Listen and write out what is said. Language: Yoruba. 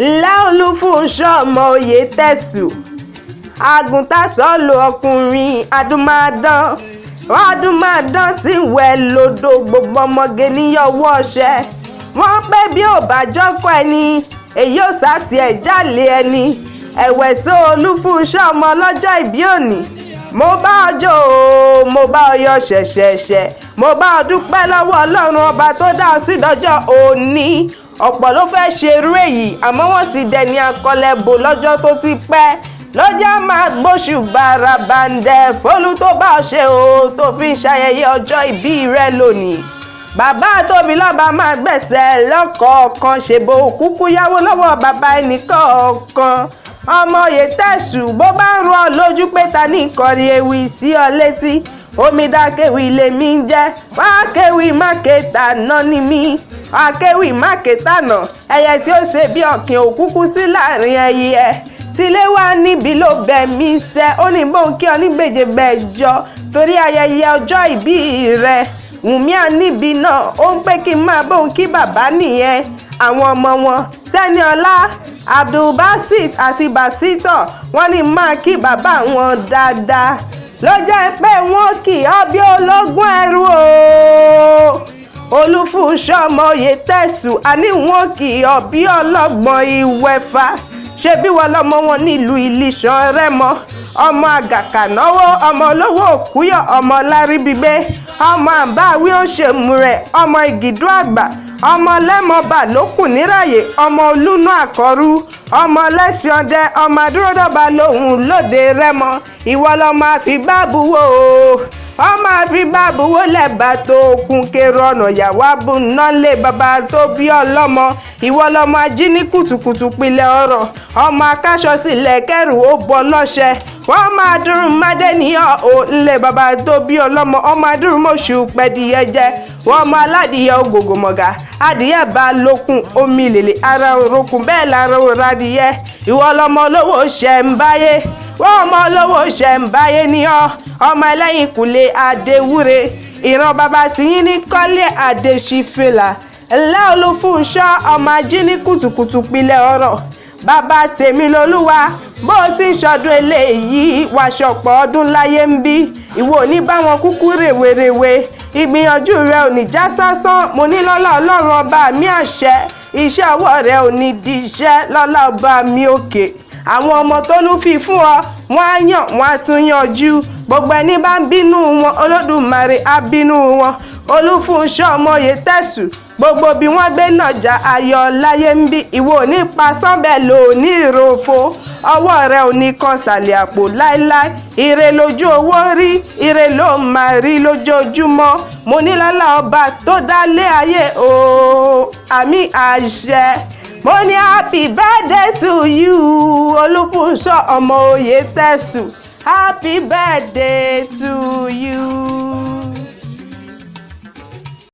ńlẹ́ Olúfúnṣọ́ ọmọ Oyètẹ̀sù àgùntàsọ́lù ọkùnrin adúmáadán tí ń wẹ̀ lódò gbogbo ọmọge níyọwọ́ ọṣẹ wọ́n pé bí ò bá jọ́kọ́ ẹni èyí ò sá tiẹ̀ jálè ẹni ẹ̀wẹ̀ sí Olúfúnṣọ́ ọmọ ọlọ́jọ́ ìbí òní mo bá ọ jó o mo bá ọ yọ̀ ṣẹ̀ṣẹ̀ṣẹ̀ mo bá ọ dúpẹ́ lọ́wọ́ Ọlọ́run ọba tó dá ọ sí dọ́jọ́ òní ọ̀pọ̀ ló fẹ́ ṣerú èyí àmọ́ wọ́n ti dẹni akọlẹ̀bò lọ́jọ́ tó ti pẹ́ lọ́jọ́ máa gbóṣù barabandẹ̀ fólú tó bá ọ ṣe o tó fi ń ṣayẹyẹ ọjọ́ ìbí rẹ lónìí bàbá tóbi lọ́ba máa gbẹ̀sẹ̀ lọ́kọ̀ọ̀kan ṣèbò kúkú yáwó lọ́wọ́ bàbá ẹnìkọ̀ọ̀kan ọmọ Oyètẹ̀sù bó bá ń rọ lójú pé ta ní ìkọrí ewì sí ọ létí omidákéwì lèmi ń jẹ́ wá kéwì mákètà náà ni mí wá kéwì mákètà náà ẹyẹ tí ó ṣe bí ọ̀kìn òkúkú sí láàrin ẹyẹ tilé wá níbi ló bẹ̀ mí ṣe ó ní bóun kí ọ ní gbèjègbèjọ torí ayẹyẹ ọjọ́ ìbí rẹ Wùnmí Àníbì náà ó ń pé kí n máa bóun kí bàbá nìyẹn àwọn ọmọ wọn Tẹ́niọlá Abdulbasit àti Basitọ̀ wọ́n ní máa kí bàbá wọn dáadáa ló jẹ́ pé wọ́n kì í bí ológun ẹrú o Olúfúnṣọ́ ọmọ Oyètẹ̀sù àní wọ́n kì í bí ọlọ́gbọ́n ìwẹ̀fà ṣe bí wọ́n lọ́mọ wọn nílùú Ìlíṣàn Rẹ́mọ ọmọ àgàkànáwó ọmọ olówó òkúyọ̀ ọmọ láríbígbé ọmọ àbáwí òṣèmù rẹ̀ ọmọ ìgìdú àgbà ọmọ lẹ́mọ̀ọ́bà lókùn níràyè ọmọ olúnú àkọ́rú ọmọ lẹ́sìn ọdẹ ọmọ adúródọ́ba lòun lóde Rẹ́mọ ìwọ lọ́mọ àfibábuwò ọmọ àfibábuwò lẹ́bà tó kún kéré ọ̀nà ìyàwó abúná lé bàbá tó bí ọlọ́mọ ìwọ lọ́mọ ají ní kùtùkùtù pilẹ̀ ọ̀rọ̀ ọmọ akáṣọ sílẹ̀ kẹrù ó bọ́ lọ́ṣẹ wọ́n máa dúró mádẹ́niyàn ò ńlẹ̀ bàbá tó bí ọlọ́mọ ọmọ adúrúmọ̀ṣù pẹ̀díyẹ jẹ wọ́n mọ aládìyẹ ògògò mọ̀gà adìyẹ bá lókun omi lèlè ara òrokùn bẹ́ẹ̀ lára òradìyẹ ìwọ lọmọ olówó ṣẹ̀ǹbáyé wọ́n mọ olówó ṣẹ̀ǹbáyé ní ọmọ ẹlẹ́yìn kùlé adéwúre ìran bàbá síyín ní kọ́lé adéṣífìlà ńlẹ́ Olúfúnṣọ́ ọmọ ají ní kùtùkùtù pilẹ̀ ọ̀rọ̀ bàbá tèmi lolúwa bó ti ń ṣọdún eléyìí wàṣọpọ̀ ọdún láyé ń bí ìwọ ò ní bá wọn kúkú rèwerèwe ìgbìyànjú rẹ ò ní já sásán mo ní lọ́lá Ọlọ́run ọba mi àṣẹ iṣẹ́ ọwọ́ rẹ ò ní di iṣẹ́ lọ́lá ọba mi òkè àwọn ọmọ tó lù fi fún ọ wọ́n á yàn wọ́n á tún yanjú gbogbo ẹni bá ń bínú wọn Olódùmarè á bínú wọn Olúfúnṣọ́ ọmọ Oyètẹ̀sù gbogbo bí wọ́n gbé nàjà ayọ̀ láyé ń bí ìwọ ò ní pa sánbẹ̀ lò ní ìròfo ọwọ́ rẹ ò ní kan sàlẹ̀ àpò láéláé ire lójú owó rí ire ló máa rí lójoojúmọ́ mo ní lọ́lá ọba tó dálé ayé o àmì àṣẹ mo ní happy birthday to you Olúfúnṣọ́ ọmọ Oyètẹ̀sù happy birthday to you.